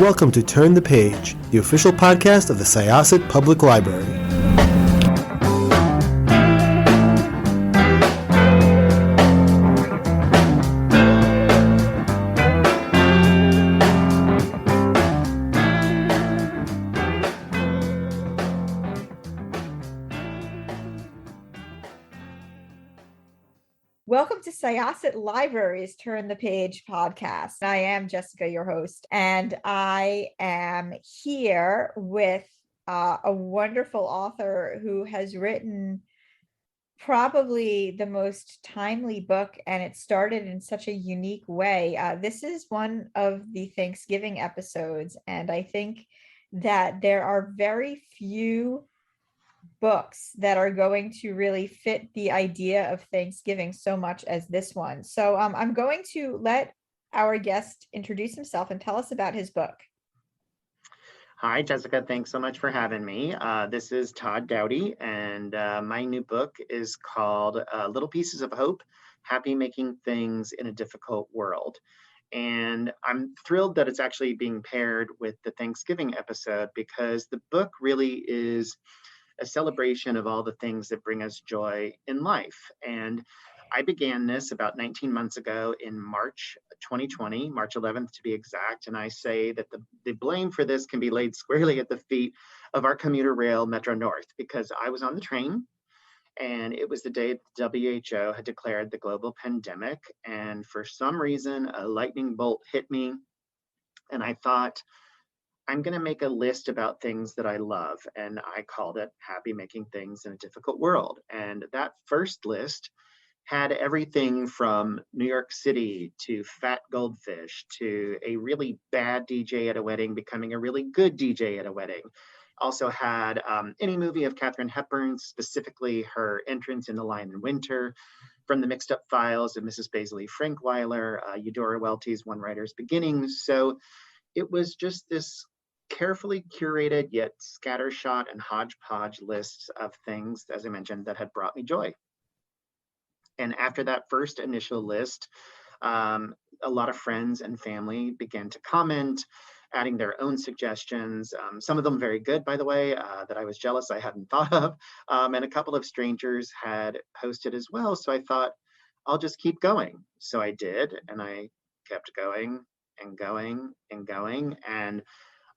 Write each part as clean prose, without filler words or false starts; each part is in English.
welcome to Turn the Page, the official podcast of the Syosset Public Library. Welcome to Syosset Library's Turn the Page podcast. I am Jessica, your host, and I am here with a wonderful author who has written probably the most timely book, and it started in such a unique way. This is one of the Thanksgiving episodes, and I think that there are very few books that are going to really fit the idea of Thanksgiving so much as this one. So I'm going to let our guest introduce himself and tell us about his book. Hi, Jessica. Thanks so much for having me. This is Todd Doughty, and my new book is called Little Pieces of Hope, Happy Making Things in a Difficult World. And I'm thrilled that it's actually being paired with the Thanksgiving episode because the book really is a celebration of all the things that bring us joy in life. And I began this about 19 months ago in March 2020, March 11th to be exact. And I say that the blame for this can be laid squarely at the feet of our commuter rail Metro North, because I was on the train and it was the day the WHO had declared the global pandemic. And for some reason, a lightning bolt hit me. And I thought, I'm going to make a list about things that I love, and I called it Happy Making Things in a Difficult World. And that first list had everything from New York City to fat goldfish to a really bad DJ at a wedding becoming a really good DJ at a wedding. Also had any movie of Katharine Hepburn, specifically her entrance in The Lion in Winter, from the mixed up files of Mrs. Baisley Frankweiler, Eudora Welty's One Writer's Beginnings. So it was just this carefully curated yet scattershot and hodgepodge lists of things, as I mentioned, that had brought me joy. And after that first initial list, a lot of friends and family began to comment, adding their own suggestions. Some of them very good, by the way, that I was jealous I hadn't thought of. And a couple of strangers had posted as well. So I thought, I'll just keep going. So I did, and I kept going and going and going. And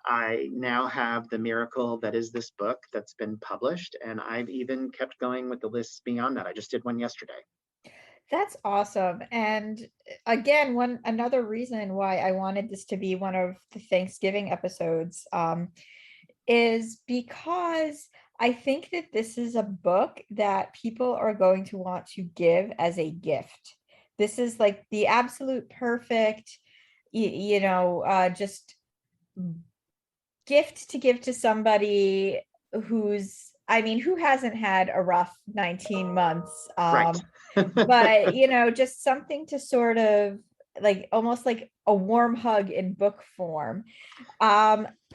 I now have the miracle that is this book that's been published, and I've even kept going with the lists beyond that. I just did one yesterday. That's awesome. And again, another reason why I wanted this to be one of the Thanksgiving episodes is because I think that this is a book that people are going to want to give as a gift. This is like the absolute perfect, just gift to give to somebody who hasn't had a rough 19 months. Right. But, just something to sort of like almost like a warm hug in book form.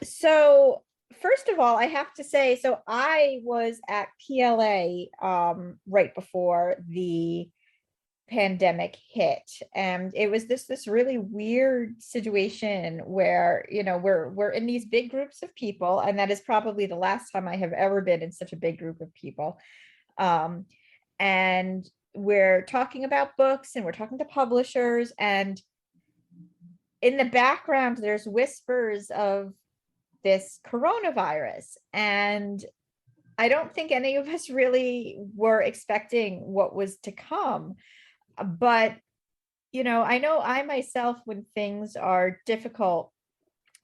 So first of all, I have to say, so I was at PLA right before the pandemic hit, and it was this really weird situation where we're in these big groups of people, and that is probably the last time I have ever been in such a big group of people, and we're talking about books and we're talking to publishers, and in the background there's whispers of this coronavirus, and I don't think any of us really were expecting what was to come. But, I know I myself, when things are difficult,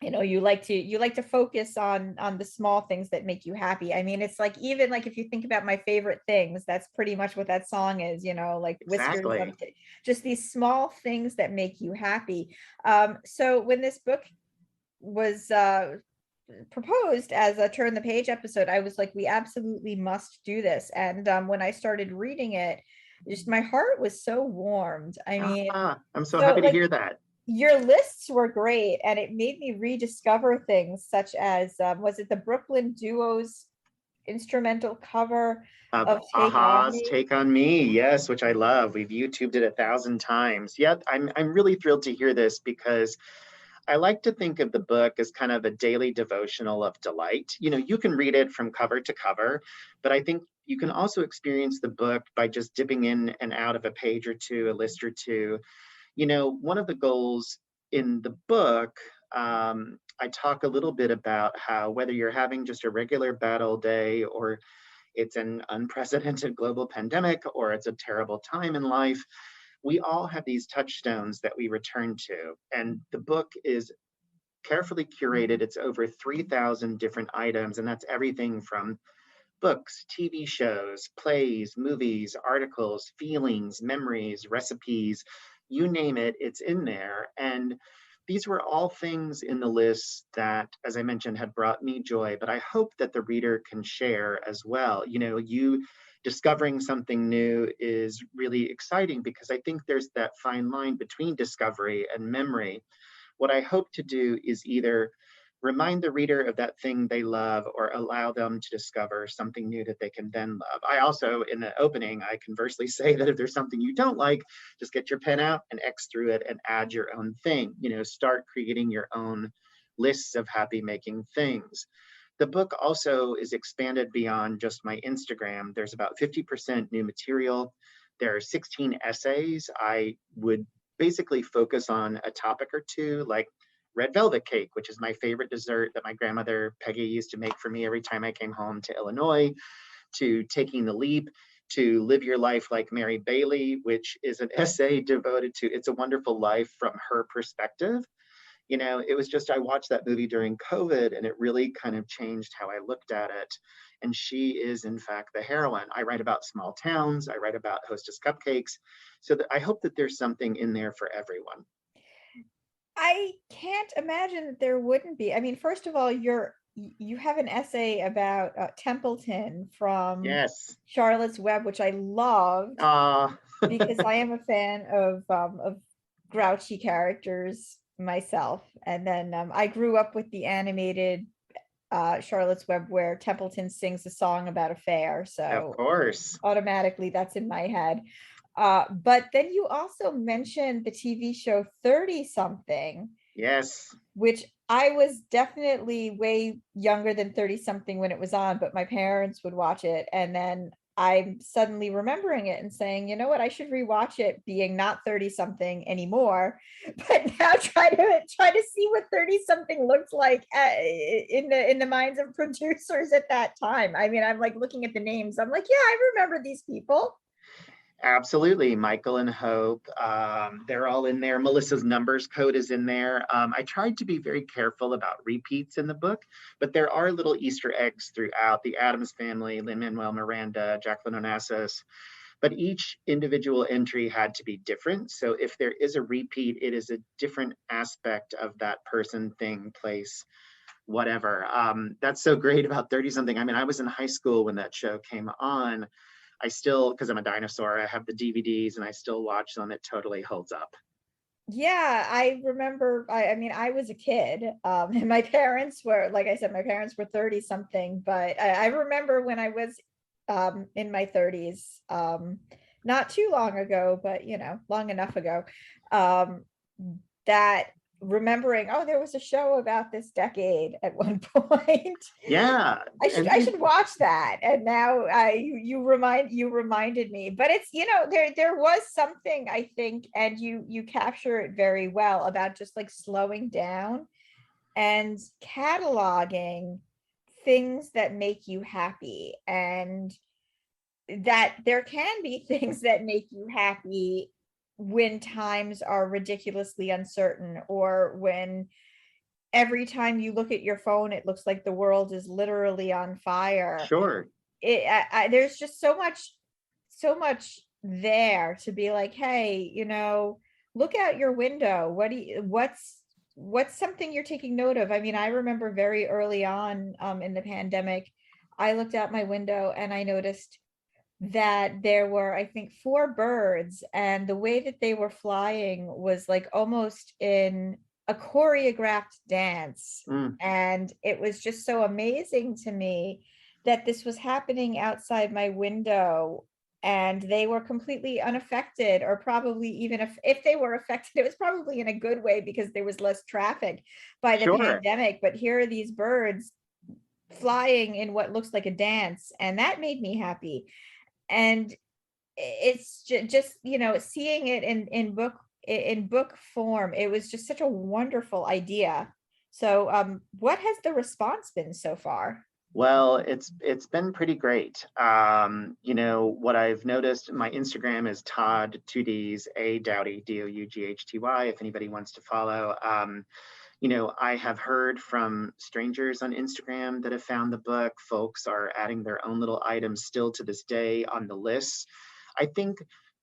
you like to focus on the small things that make you happy. I mean, it's like, even like if you think about my favorite things, that's pretty much what that song is, like whiskers, Exactly. just these small things that make you happy. So when this book was proposed as a Turn the Page episode, I was like, we absolutely must do this. And when I started reading it, just my heart was so warmed. I mean, I'm so happy to hear that. Your lists were great, and it made me rediscover things such as was it the Brooklyn Duo's instrumental cover of Take On Me? Take On Me, yes, which I love. We've YouTubed it 1,000 times. Yeah, I'm really thrilled to hear this because I like to think of the book as kind of a daily devotional of delight. You can read it from cover to cover, but I think you can also experience the book by just dipping in and out of a page or two, a list or two. One of the goals in the book, I talk a little bit about how whether you're having just a regular bad old day, or it's an unprecedented global pandemic, or it's a terrible time in life, we all have these touchstones that we return to. And the book is carefully curated. It's over 3,000 different items, and that's everything from books, TV shows, plays, movies, articles, feelings, memories, recipes, you name it, it's in there. And these were all things in the list that, as I mentioned, had brought me joy, but I hope that the reader can share as well. You discovering something new is really exciting, because I think there's that fine line between discovery and memory. What I hope to do is either remind the reader of that thing they love, or allow them to discover something new that they can then love. I also, in the opening, I conversely say that if there's something you don't like, just get your pen out and X through it and add your own thing. Start creating your own lists of happy making things. The book also is expanded beyond just my Instagram. There's about 50% new material. There are 16 essays. I would basically focus on a topic or two, like red velvet cake, which is my favorite dessert that my grandmother Peggy used to make for me every time I came home to Illinois, to taking the leap, to live your life like Mary Bailey, which is an essay devoted to It's a Wonderful Life from her perspective. It was just, I watched that movie during COVID, and it really kind of changed how I looked at it. And she is, in fact, the heroine. I write about small towns. I write about Hostess cupcakes. So I hope that there's something in there for everyone. I can't imagine that there wouldn't be. I mean, first of all, you have an essay about Templeton from Yes. Charlotte's Web, which I loved because I am a fan of grouchy characters myself. And then I grew up with the animated Charlotte's Web, where Templeton sings a song about a fair. So of course, automatically that's in my head. But then you also mentioned the TV show 30 something. Yes. Which I was definitely way younger than 30 something when it was on, but my parents would watch it. And then I'm suddenly remembering it and saying, you know what, I should rewatch it, being not 30 something anymore, but now try to see what 30 something looked like in the minds of producers at that time. I mean, I'm like looking at the names. I'm like, yeah, I remember these people. Absolutely. Michael and Hope, they're all in there. Melissa's numbers code is in there. I tried to be very careful about repeats in the book, but there are little Easter eggs throughout. The Addams Family, Lin-Manuel Miranda, Jacqueline Onassis, but each individual entry had to be different. So if there is a repeat, it is a different aspect of that person, thing, place, whatever. That's so great about 30 something. I mean, I was in high school when that show came on. I still, because I'm a dinosaur, I have the DVDs and I still watch them. It totally holds up. Yeah, I remember, I mean, I was a kid, and my parents were, like I said, my parents were 30 something, but I remember when I was in my 30s, not too long ago, but long enough ago, that remembering, oh, there was a show about this decade at one point. Yeah, I should watch that. And now you reminded me. But it's, there was something, I think, and you capture it very well, about just like slowing down and cataloging things that make you happy, and that there can be things that make you happy when times are ridiculously uncertain, or when every time you look at your phone, it looks like the world is literally on fire. Sure. There's just so much there to be like, hey, look out your window. What's something you're taking note of? I mean, I remember very early on in the pandemic, I looked out my window and I noticed that there were, I think, 4 birds, and the way that they were flying was like almost in a choreographed dance. And it was just so amazing to me that this was happening outside my window and they were completely unaffected, or probably even if they were affected, it was probably in a good way because there was less traffic by the Sure. pandemic. But here are these birds flying in what looks like a dance, and that made me happy. And it's just, seeing it in book form, it was just such a wonderful idea. So what has the response been so far? Well, it's been pretty great. What I've noticed, my Instagram is Todd, two D's, A Doughty, Doughty. If anybody wants to follow. I have heard from strangers on Instagram that have found the book. Folks are adding their own little items still to this day on the lists. I think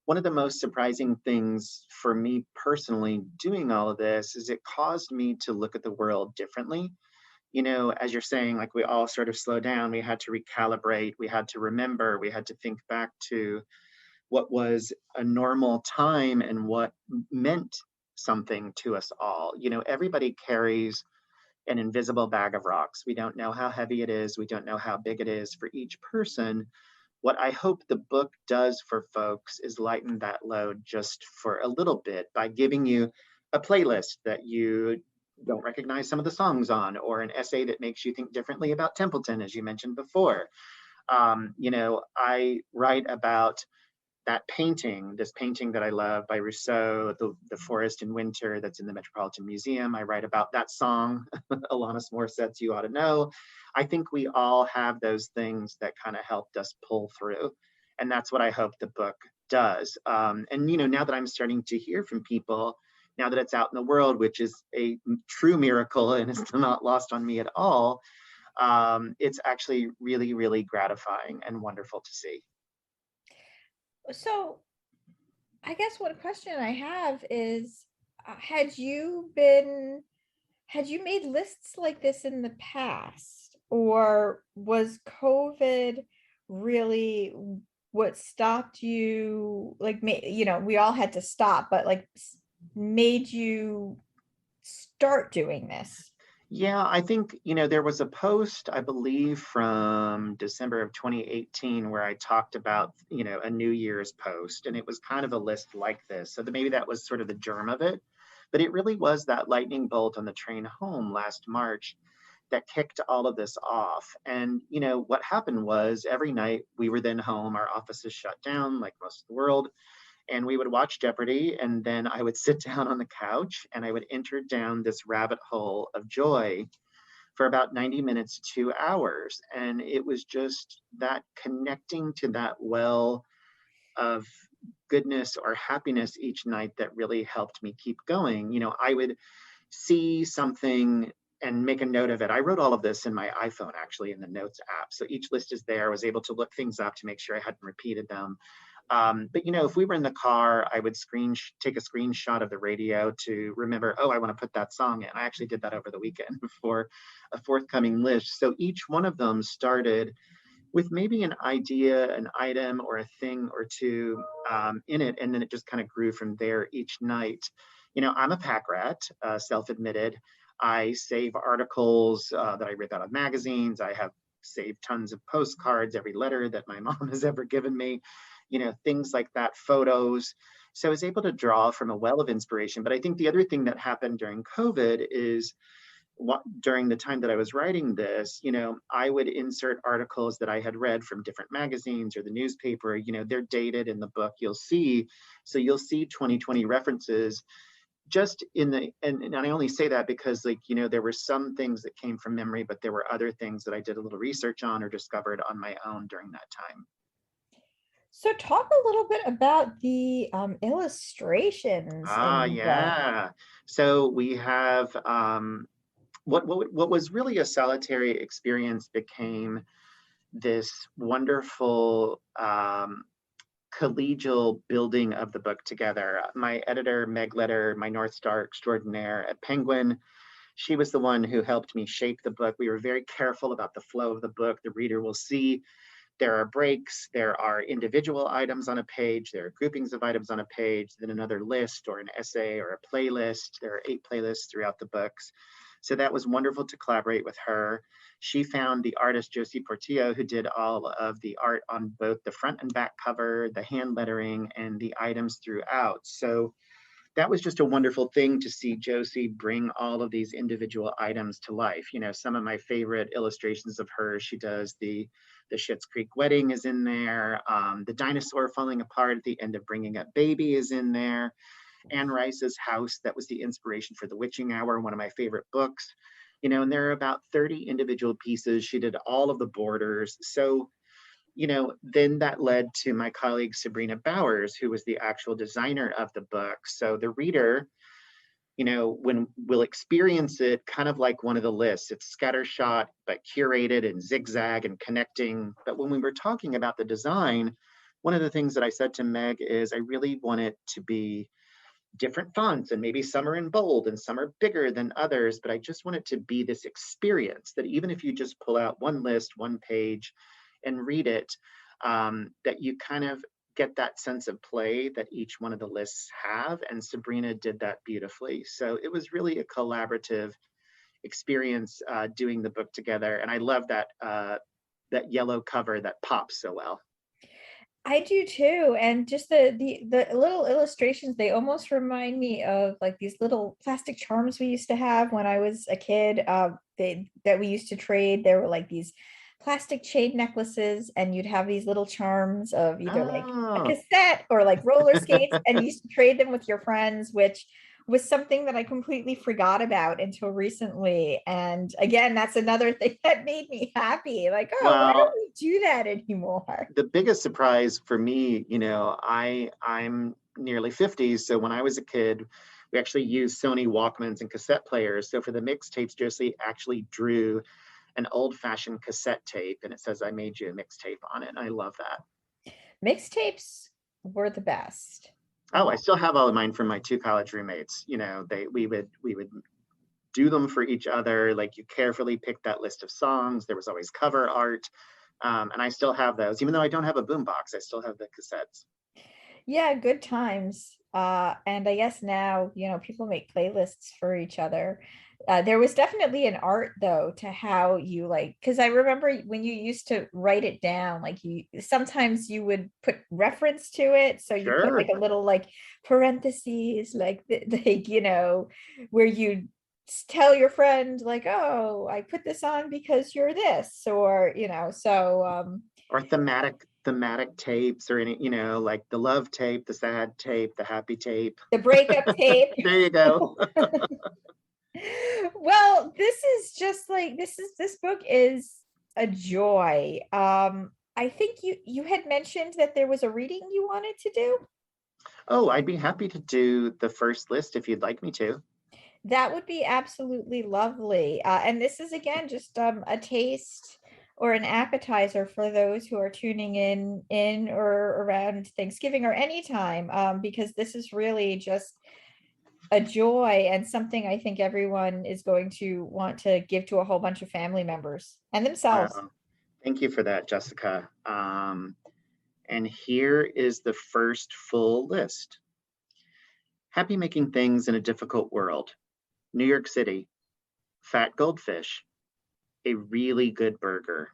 one of the most surprising things for me personally doing all of this is it caused me to look at the world differently. As you're saying, like we all sort of slow down, we had to recalibrate, we had to remember, we had to think back to what was a normal time and what meant something to us all. Everybody carries an invisible bag of rocks. We don't know how heavy it is, we don't know how big it is for each person. What I hope the book does for folks is lighten that load just for a little bit by giving you a playlist that you don't recognize some of the songs on, or an essay that makes you think differently about Templeton, as you mentioned before. I write about this painting that I love by Rousseau, the Forest in Winter, that's in the Metropolitan Museum. I write about that song, Alanis Morissette's You Ought to Know. I think we all have those things that kind of helped us pull through. And that's what I hope the book does. Now that I'm starting to hear from people, now that it's out in the world, which is a true miracle and it's not lost on me at all, it's actually really, really gratifying and wonderful to see. So I guess one question I have is, had you made lists like this in the past, or was COVID really what stopped you? Like, we all had to stop, but like made you start doing this? Yeah, I think, there was a post, I believe, from December of 2018 where I talked about, a New Year's post, and it was kind of a list like this. So maybe that was sort of the germ of it. But it really was that lightning bolt on the train home last March that kicked all of this off. And, what happened was every night we were then home, our offices shut down like most of the world, and we would watch Jeopardy, and then I would sit down on the couch and I would enter down this rabbit hole of joy for about 90 minutes, 2 hours. And it was just that connecting to that well of goodness or happiness each night that really helped me keep going. I would see something and make a note of it. I wrote all of this in my iPhone, actually, in the Notes app. So each list is there. I was able to look things up to make sure I hadn't repeated them. But if we were in the car, I would take a screenshot of the radio to remember, oh, I want to put that song in. I actually did that over the weekend for a forthcoming list. So each one of them started with maybe an idea, an item, or a thing or two in it. And then it just kind of grew from there each night. I'm a pack rat, self-admitted. I save articles that I rip out of magazines. I have saved tons of postcards, every letter that my mom has ever given me, things like that, photos. So I was able to draw from a well of inspiration. But I think the other thing that happened during COVID is during the time that I was writing this, I would insert articles that I had read from different magazines or the newspaper. They're dated in the book, you'll see. So you'll see 2020 references just and I only say that because there were some things that came from memory, but there were other things that I did a little research on or discovered on my own during that time. So talk a little bit about the illustrations in the book. Yeah. So we have what was really a solitary experience became this wonderful collegial building of the book together. My editor, Meg Letter, my North Star extraordinaire at Penguin, she was the one who helped me shape the book. We were very careful about the flow of the book. The reader will see there are breaks, there are individual items on a page, there are groupings of items on a page, then another list or an essay or a playlist. There are 8 playlists throughout the books. So that was wonderful to collaborate with her. She found the artist Josie Portillo, who did all of the art on both the front and back cover, the hand lettering, and the items throughout. So that was just a wonderful thing to see Josie bring all of these individual items to life. You know, some of my favorite illustrations of her, she does the Schitt's Creek wedding is in there. The dinosaur falling apart at the end of Bringing Up Baby is in there. Anne Rice's house, that was the inspiration for The Witching Hour, one of my favorite books. You know, and there are about 30 individual pieces. She did all of the borders. So, you know, then that led to my colleague Sabrina Bowers, who was the actual designer of the book. So the reader, you know, when we'll experience it kind of like one of the lists. It's scattershot, but curated and zigzag and connecting. But when we were talking about the design, one of the things that I said to Meg is I really want it to be different fonts, and maybe some are in bold and some are bigger than others, but I just want it to be this experience that even if you just pull out one list, one page and read it, that you kind of get that sense of play that each one of the lists have. And Sabrina did that beautifully. So it was really a collaborative experience doing the book together. And I love that that yellow cover that pops so well. I do too. And just the little illustrations, they almost remind me of like these little plastic charms we used to have when I was a kid. That we used to trade. There were like these plastic chain necklaces, and you'd have these little charms of either like a Oh, cassette or like roller skates, and you used to trade them with your friends, which was something that I completely forgot about until recently. And again, that's another thing that made me happy. Like, oh, why don't well, we do that anymore? the biggest surprise for me, you know, I'm nearly 50, so when I was a kid, we actually used Sony Walkmans and cassette players. So for the mixtapes, Josie actually drew an old-fashioned cassette tape, and it says "I made you a mixtape" on it. And I love that. Mixtapes were the best. Oh, I still have all of mine from my two college roommates. You know, we would do them for each other. Like you carefully pick that list of songs. There was always cover art. And I still have those, even though I don't have a boombox. I still have the cassettes. Yeah, good times. And I guess now, people make playlists for each other. There was definitely an art though to how you like, because I remember when you used to write it down, like you sometimes you would put reference to it. So you put like Sure. a little like parentheses, like where you tell your friend like, oh, I put this on because you're this, or Or thematic tapes, or any, you know, like the love tape, the sad tape, the happy tape. the breakup tape. There you go. Well, this is just like this book is a joy. I think you had mentioned that there was a reading you wanted to do. Oh, I'd be happy to do the first list if you'd like me to. That would be absolutely lovely. And this is again just a taste or an appetizer for those who are tuning in or around Thanksgiving or anytime, because this is really just a joy and something I think everyone is going to want to give to a whole bunch of family members and themselves. Wow. Thank you for that, Jessica. And here is the first full list. Happy making things in a difficult world. New York City. Fat goldfish. A really good burger.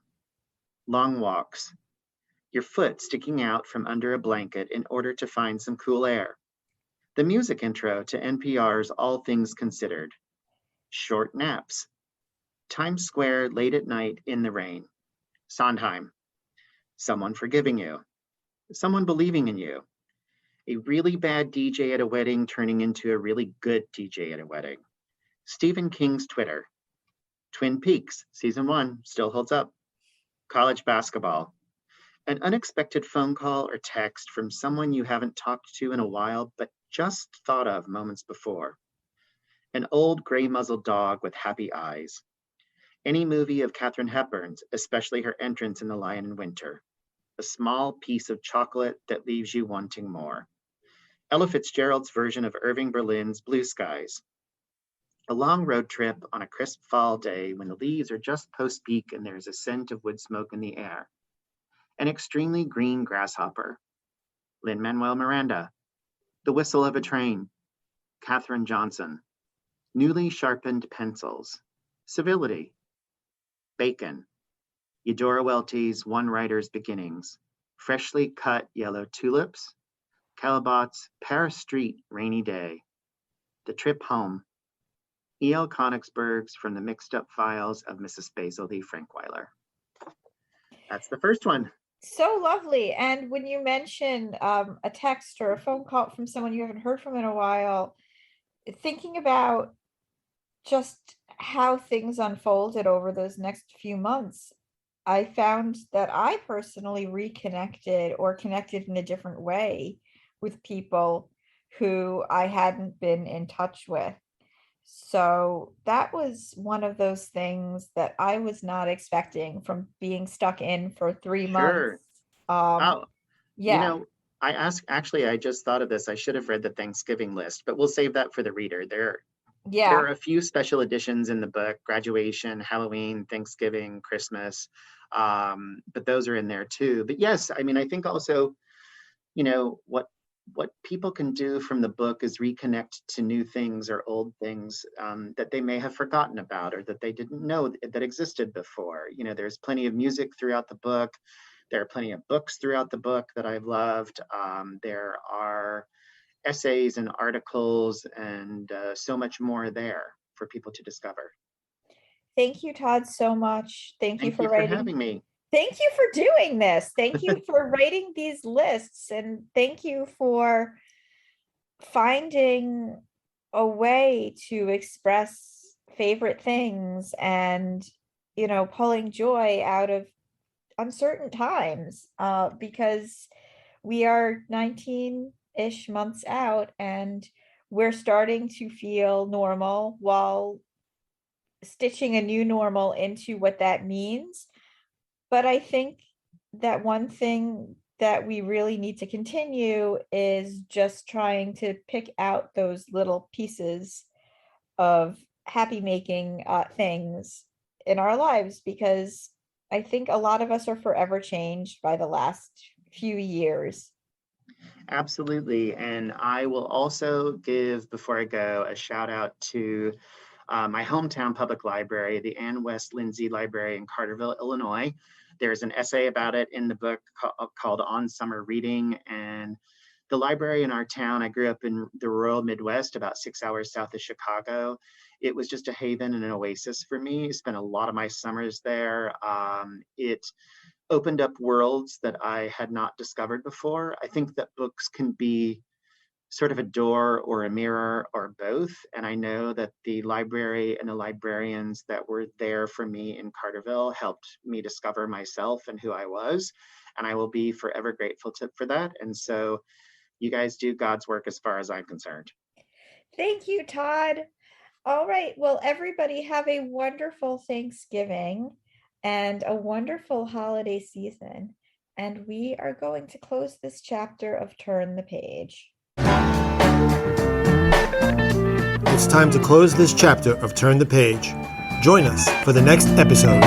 Long walks. Your foot sticking out from under a blanket in order to find some cool air. The music intro to NPR's All Things Considered. Short naps. Times Square late at night in the rain. Sondheim. Someone forgiving you. Someone believing in you. A really bad DJ at a wedding turning into a really good DJ at a wedding. Stephen King's Twitter. Twin Peaks, season 1, still holds up. College basketball. An unexpected phone call or text from someone you haven't talked to in a while, but just thought of moments before. An old gray muzzled dog with happy eyes. Any movie of Katharine Hepburn's, especially her entrance in The Lion in Winter. A small piece of chocolate that leaves you wanting more. Ella Fitzgerald's version of Irving Berlin's Blue Skies. A long road trip on a crisp fall day when the leaves are just post-peak and there's a scent of wood smoke in the air. An extremely green grasshopper. Lin-Manuel Miranda. The whistle of a train. Katherine Johnson. newly sharpened pencils, civility, bacon, Eudora Welty's One Writer's Beginnings, freshly cut yellow tulips, Calabot's Paris Street Rainy Day, The Trip Home, E.L. Konigsberg's From the Mixed Up Files of Mrs. Basil Lee Frankweiler. That's the first one. So lovely. And when you mention a text or a phone call from someone you haven't heard from in a while, thinking about just how things unfolded over those next few months, I found that I personally reconnected or connected in a different way with people who I hadn't been in touch with. So that was one of those things that I was not expecting from being stuck in for 3 Sure. months. Oh, you Yeah, know, I just thought of this. I should have read the Thanksgiving list, but we'll save that for the reader. There yeah. are a few special editions in the book: graduation, Halloween, Thanksgiving, Christmas. But those are in there too. But yes, I mean, I think also, what people can do from the book is reconnect to new things or old things that they may have forgotten about or that they didn't know that existed before. There's plenty of music throughout the book. There are plenty of books throughout the book that I've loved. There are essays and articles and so much more there for people to discover. Thank you, Todd, so much. Thank you Thank for you for writing. having me. Thank you for doing this. Thank you for writing these lists. And thank you for finding a way to express favorite things and, pulling joy out of uncertain times, because we are 19-ish months out and we're starting to feel normal while stitching a new normal into what that means. But I think that one thing that we really need to continue is just trying to pick out those little pieces of happy making things in our lives, because I think a lot of us are forever changed by the last few years. Absolutely. And I will also give, before I go, a shout out to my hometown public library, the Ann West Lindsay Library in Carterville, Illinois. There's an essay about it in the book called On Summer Reading. And the library in our town, I grew up in the rural Midwest, about 6 hours south of Chicago. It was just a haven and an oasis for me. I spent a lot of my summers there. It opened up worlds that I had not discovered before. I think that books can be sort of a door or a mirror or both. And I know that the library and the librarians that were there for me in Carterville helped me discover myself and who I was. And I will be forever grateful for that. And so you guys do God's work as far as I'm concerned. Thank you, Todd. All right. Well, everybody have a wonderful Thanksgiving and a wonderful holiday season. And we are going to close this chapter of Turn the Page. It's time to close this chapter of Turn the Page. Join us for the next episode.